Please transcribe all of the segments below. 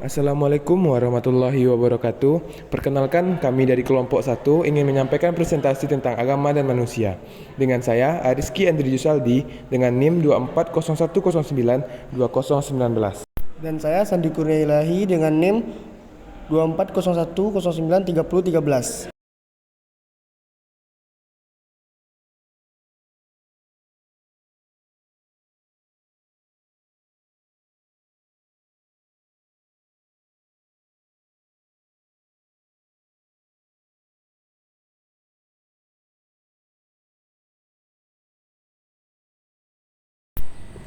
Assalamualaikum warahmatullahi wabarakatuh. Perkenalkan, kami dari kelompok 1 ingin menyampaikan presentasi tentang agama dan manusia. Dengan saya, Ariski Andri Yusaldi, dengan NIM 2401092019. Dan saya Sandi Kurnia Ilahi dengan NIM 2401093013.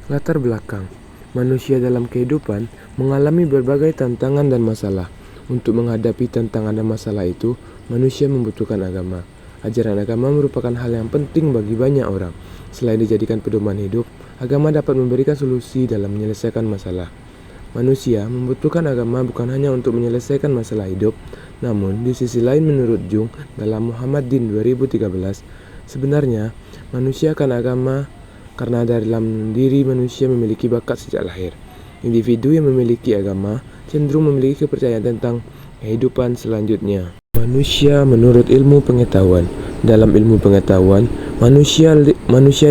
Latar belakang. Manusia dalam kehidupan mengalami berbagai tantangan dan masalah. Untuk menghadapi tantangan dan masalah itu, manusia membutuhkan agama. Ajaran agama merupakan hal yang penting bagi banyak orang. Selain dijadikan pedoman hidup, agama dapat memberikan solusi dalam menyelesaikan masalah. Manusia membutuhkan agama bukan hanya untuk menyelesaikan masalah hidup, namun di sisi lain menurut Jung dalam Muhammadin 2013, sebenarnya manusia akan agama karena dalam diri manusia memiliki bakat sejak lahir. Individu yang memiliki agama cenderung memiliki kepercayaan tentang kehidupan selanjutnya. Manusia menurut ilmu pengetahuan. Dalam ilmu pengetahuan, manusia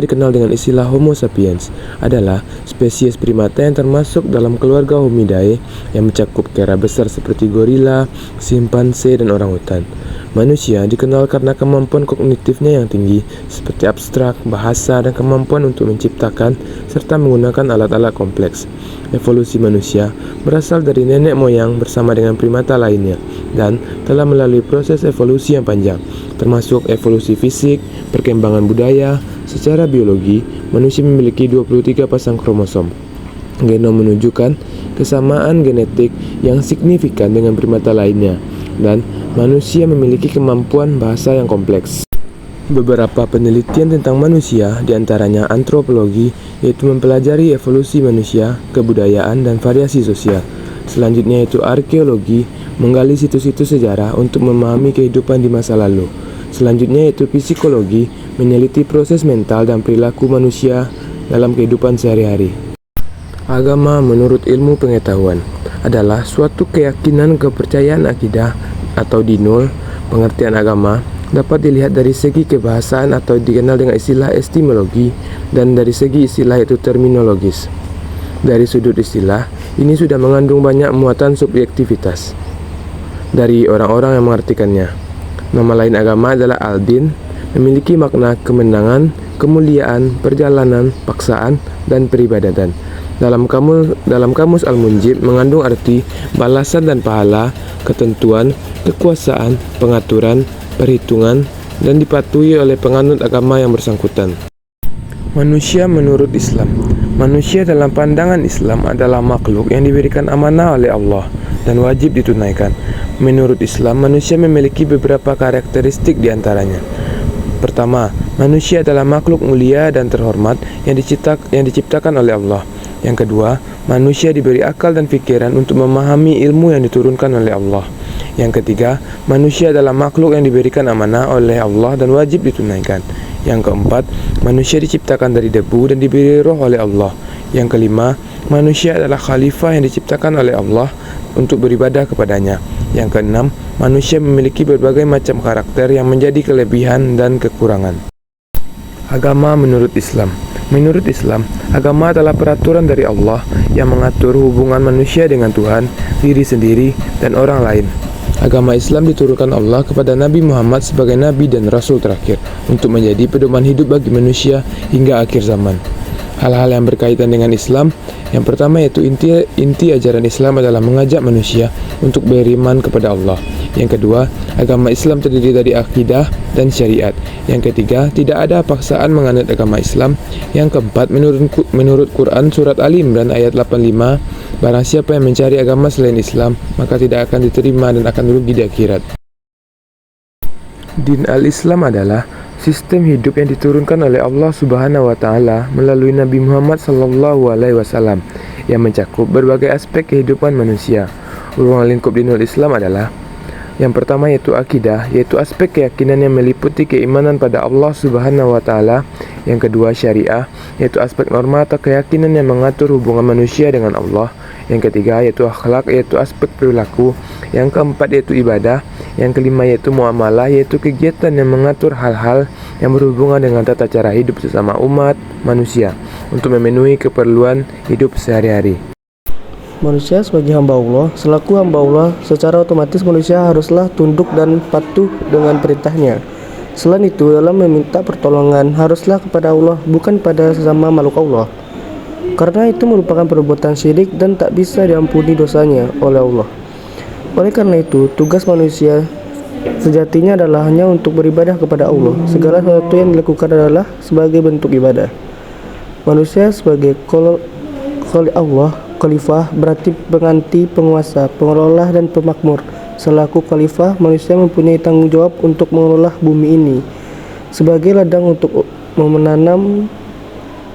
dikenal dengan istilah Homo sapiens, adalah spesies primata yang termasuk dalam keluarga Homidae yang mencakup kera besar seperti gorila, simpanse, dan orangutan. Manusia dikenal karena kemampuan kognitifnya yang tinggi, seperti abstrak, bahasa, dan kemampuan untuk menciptakan serta menggunakan alat-alat kompleks. Evolusi manusia berasal dari nenek moyang bersama dengan primata lainnya dan telah melalui proses evolusi yang panjang, termasuk evolusi fisik, perkembangan budaya. Secara biologi, manusia memiliki 23 pasang kromosom. Genom menunjukkan kesamaan genetik yang signifikan dengan primata lainnya, dan manusia memiliki kemampuan bahasa yang kompleks. Beberapa penelitian tentang manusia, diantaranya antropologi, yaitu mempelajari evolusi manusia, kebudayaan, dan variasi sosial. Selanjutnya yaitu arkeologi, menggali situs-situs sejarah untuk memahami kehidupan di masa lalu. Selanjutnya yaitu psikologi, meneliti proses mental dan perilaku manusia dalam kehidupan sehari-hari. Agama menurut ilmu pengetahuan adalah suatu keyakinan, kepercayaan, akidah atau dinul. Pengertian agama dapat dilihat dari segi kebahasaan atau dikenal dengan istilah etimologi, dan dari segi istilah yaitu terminologis. Dari sudut istilah, ini sudah mengandung banyak muatan subjektivitas dari orang-orang yang mengartikannya. Nama lain agama adalah al-din, memiliki makna kemenangan, kemuliaan, perjalanan, paksaan, dan peribadatan. Dalam kamus Al-Munjid mengandung arti balasan dan pahala, ketentuan, kekuasaan, pengaturan, perhitungan, dan dipatuhi oleh penganut agama yang bersangkutan. Manusia menurut Islam. Manusia dalam pandangan Islam adalah makhluk yang diberikan amanah oleh Allah dan wajib ditunaikan. Menurut Islam, manusia memiliki beberapa karakteristik diantaranya. Pertama, manusia adalah makhluk mulia dan terhormat yang diciptakan oleh Allah. Yang kedua, manusia diberi akal dan pikiran untuk memahami ilmu yang diturunkan oleh Allah. Yang ketiga, manusia adalah makhluk yang diberikan amanah oleh Allah dan wajib ditunaikan. Yang keempat, manusia diciptakan dari debu dan diberi roh oleh Allah. Yang kelima, manusia adalah khalifah yang diciptakan oleh Allah untuk beribadah kepadanya. Yang keenam, manusia memiliki berbagai macam karakter yang menjadi kelebihan dan kekurangan. Agama menurut Islam. Menurut Islam, agama adalah peraturan dari Allah yang mengatur hubungan manusia dengan Tuhan, diri sendiri, dan orang lain. Agama Islam diturunkan Allah kepada Nabi Muhammad sebagai Nabi dan Rasul terakhir untuk menjadi pedoman hidup bagi manusia hingga akhir zaman. Hal-hal yang berkaitan dengan Islam, yang pertama yaitu inti ajaran Islam adalah mengajak manusia untuk beriman kepada Allah. Yang kedua, agama Islam terdiri dari akidah dan syariat. Yang ketiga, tidak ada paksaan menganut agama Islam. Yang keempat, menurut Quran surat Ali Imran ayat 85, barang siapa yang mencari agama selain Islam, maka tidak akan diterima dan akan rugi di akhirat. Din al-Islam adalah sistem hidup yang diturunkan oleh Allah Subhanahu wa taala melalui Nabi Muhammad sallallahu alaihi wasallam yang mencakup berbagai aspek kehidupan manusia. Ruang lingkup dinul Islam adalah yang pertama yaitu akidah, yaitu aspek keyakinan yang meliputi keimanan pada Allah Subhanahu wa taala. Yang kedua, syariah, yaitu aspek norma atau keyakinan yang mengatur hubungan manusia dengan Allah. Yang ketiga, yaitu akhlak, yaitu aspek perilaku. Yang keempat, yaitu ibadah. Yang kelima, yaitu muamalah, yaitu kegiatan yang mengatur hal-hal yang berhubungan dengan tata cara hidup sesama umat manusia untuk memenuhi keperluan hidup sehari-hari. Manusia sebagai hamba Allah, selaku hamba Allah, secara otomatis manusia haruslah tunduk dan patuh dengan perintahnya. Selain itu, dalam meminta pertolongan, haruslah kepada Allah, bukan pada sesama makhluk Allah. Karena itu merupakan perbuatan syirik dan tak bisa diampuni dosanya oleh Allah. Oleh karena itu, tugas manusia sejatinya adalah hanya untuk beribadah kepada Allah. Segala sesuatu yang dilakukan adalah sebagai bentuk ibadah. Manusia sebagai khalifah berarti pengganti penguasa, pengelola dan pemakmur. Selaku khalifah, manusia mempunyai tanggung jawab untuk mengelola bumi ini sebagai ladang untuk menanam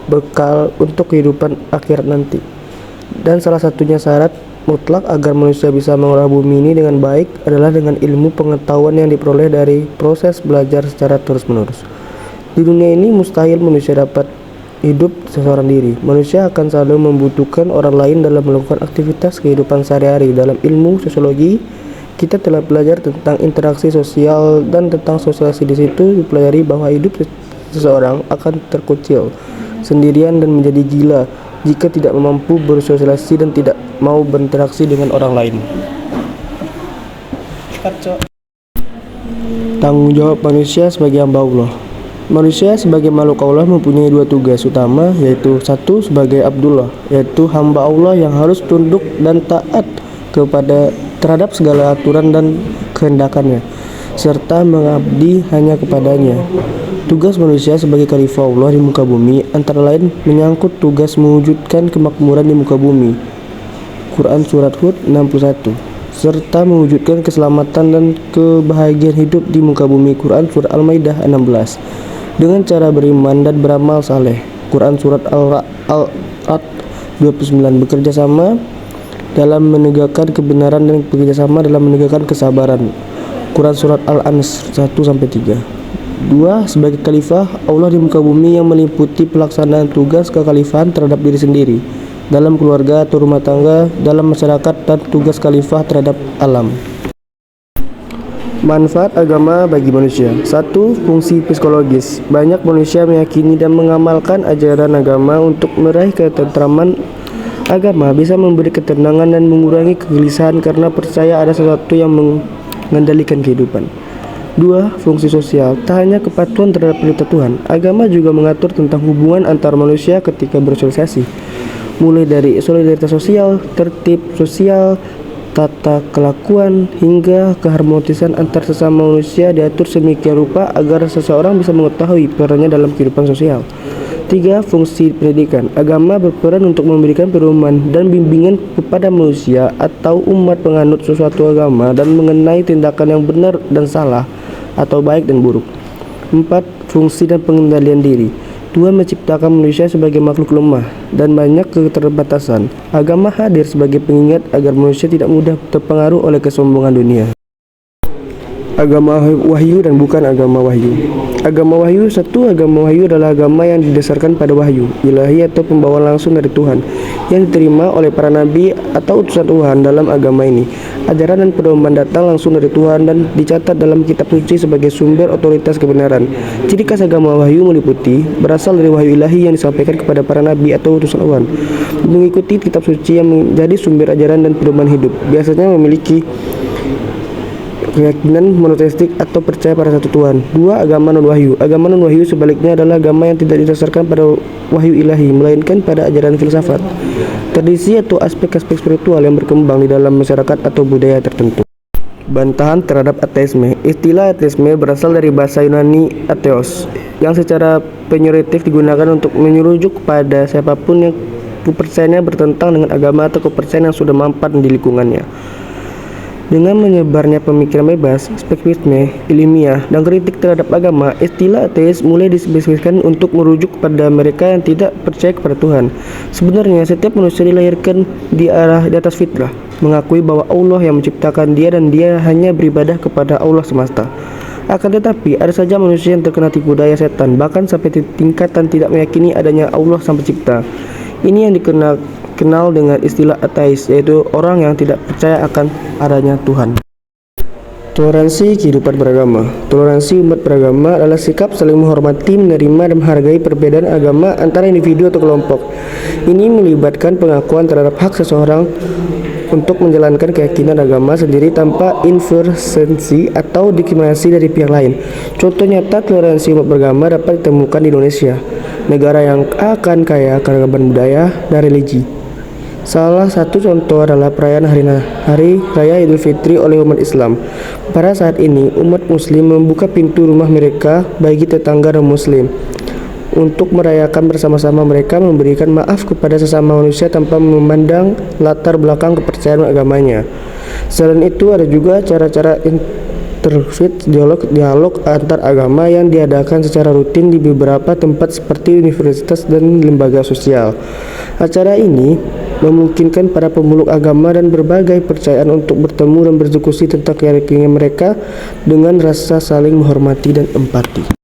bekal untuk kehidupan akhirat nanti. Dan salah satunya syarat mutlak agar manusia bisa mengelola bumi ini dengan baik adalah dengan ilmu pengetahuan yang diperoleh dari proses belajar secara terus-menerus. Di dunia ini mustahil manusia dapat hidup seseorang diri. Manusia akan selalu membutuhkan orang lain dalam melakukan aktivitas kehidupan sehari-hari. Dalam ilmu sosiologi, kita telah belajar tentang interaksi sosial dan tentang sosialisasi. Di situ dipelajari bahwa hidup seseorang akan terkucil sendirian dan menjadi gila jika tidak mampu bersosialisasi dan tidak mau berinteraksi dengan orang lain. Tanggung jawab manusia sebagai hamba Allah. Manusia sebagai makhluk Allah mempunyai dua tugas utama, yaitu satu sebagai Abdullah, yaitu hamba Allah yang harus tunduk dan taat terhadap segala aturan dan kehendakannya, serta mengabdi hanya kepadanya. Tugas manusia sebagai khalifah Allah di muka bumi antara lain menyangkut tugas mewujudkan kemakmuran di muka bumi, Quran Surat Hud 61, serta mewujudkan keselamatan dan kebahagiaan hidup di muka bumi, Quran Surat Al-Maidah 16, dengan cara beriman dan beramal saleh, Quran Surat Al-Ra'd 29, bekerja sama dalam menegakkan kebenaran dan bekerja sama dalam menegakkan kesabaran, Quran Surat Al-Ans 1-3. 2. Sebagai khalifah Allah di muka bumi yang meliputi pelaksanaan tugas kekhalifahan terhadap diri sendiri, dalam keluarga atau rumah tangga, dalam masyarakat, dan tugas khalifah terhadap alam. Manfaat agama bagi manusia. 1. Fungsi psikologis. Banyak manusia meyakini dan mengamalkan ajaran agama untuk meraih ketentraman. Agama bisa memberi ketenangan dan mengurangi kegelisahan karena percaya ada sesuatu yang mengendalikan kehidupan. 2. Fungsi sosial. Tak hanya kepatuhan terhadap perintah Tuhan, agama juga mengatur tentang hubungan antar manusia ketika bersosialisasi, mulai dari solidaritas sosial, tertib sosial, tata kelakuan, hingga keharmonisan antar sesama manusia diatur sedemikian rupa agar seseorang bisa mengetahui perannya dalam kehidupan sosial. 3. Fungsi pendidikan. Agama berperan untuk memberikan pedoman dan bimbingan kepada manusia atau umat penganut sesuatu agama dan mengenai tindakan yang benar dan salah atau baik dan buruk. 4. Fungsi dan pengendalian diri. Tuhan menciptakan manusia sebagai makhluk lemah dan banyak keterbatasan. Agama hadir sebagai pengingat agar manusia tidak mudah terpengaruh oleh kesombongan dunia. Agama wahyu dan bukan agama wahyu. Agama wahyu. 1. Agama wahyu adalah agama yang didasarkan pada wahyu ilahi atau pembawaan langsung dari Tuhan yang diterima oleh para nabi atau utusan Tuhan. Dalam agama ini, ajaran dan pedoman datang langsung dari Tuhan dan dicatat dalam kitab suci sebagai sumber otoritas kebenaran. Ciri khas agama wahyu meliputi berasal dari wahyu ilahi yang disampaikan kepada para nabi atau utusan Tuhan, mengikuti kitab suci yang menjadi sumber ajaran dan pedoman hidup, biasanya memiliki keyakinan monoteistik atau percaya pada satu Tuhan. 2. Agama non-wahyu. Agama non-wahyu sebaliknya adalah agama yang tidak didasarkan pada wahyu ilahi, melainkan pada ajaran filsafat, tradisi atau aspek-aspek spiritual yang berkembang di dalam masyarakat atau budaya tertentu. Bantahan terhadap ateisme. Istilah ateisme berasal dari bahasa Yunani atheos, yang secara peyoratif digunakan untuk menyurujuk pada siapapun yang kepercayaannya bertentang dengan agama atau kepercayaan yang sudah mapan di lingkungannya. Dengan menyebarnya pemikiran bebas, spesiesisme, ilmiah, dan kritik terhadap agama, istilah ateis mulai dispesifikasikan untuk merujuk pada mereka yang tidak percaya kepada Tuhan. Sebenarnya, setiap manusia dilahirkan di atas fitrah, mengakui bahwa Allah yang menciptakan dia dan dia hanya beribadah kepada Allah semesta. Akan tetapi, ada saja manusia yang terkena tipu daya setan, bahkan sampai tingkatan tidak meyakini adanya Allah Sang Pencipta. Ini yang dikenal dengan istilah ateis, yaitu orang yang tidak percaya akan adanya Tuhan. Toleransi kehidupan beragama. Toleransi umat beragama adalah sikap saling menghormati, menerima, dan menghargai perbedaan agama antara individu atau kelompok. Ini melibatkan pengakuan terhadap hak seseorang untuk menjalankan keyakinan agama sendiri tanpa intervensi atau diskriminasi dari pihak lain. Contoh nyata toleransi umat beragama dapat ditemukan di Indonesia, negara yang akan kaya keragaman budaya dan religi. Salah satu contoh adalah perayaan Hari Raya Idul Fitri oleh umat Islam. Pada saat ini, umat Muslim membuka pintu rumah mereka bagi tetangga non-Muslim untuk merayakan bersama-sama. Mereka memberikan maaf kepada sesama manusia tanpa memandang latar belakang kepercayaan agamanya. Selain itu, ada juga cara-cara interfaith dialog antar agama yang diadakan secara rutin di beberapa tempat seperti universitas dan lembaga sosial. Acara ini memungkinkan para pemeluk agama dan berbagai percayaan untuk bertemu dan berdiskusi tentang keyakinan mereka dengan rasa saling menghormati dan empati.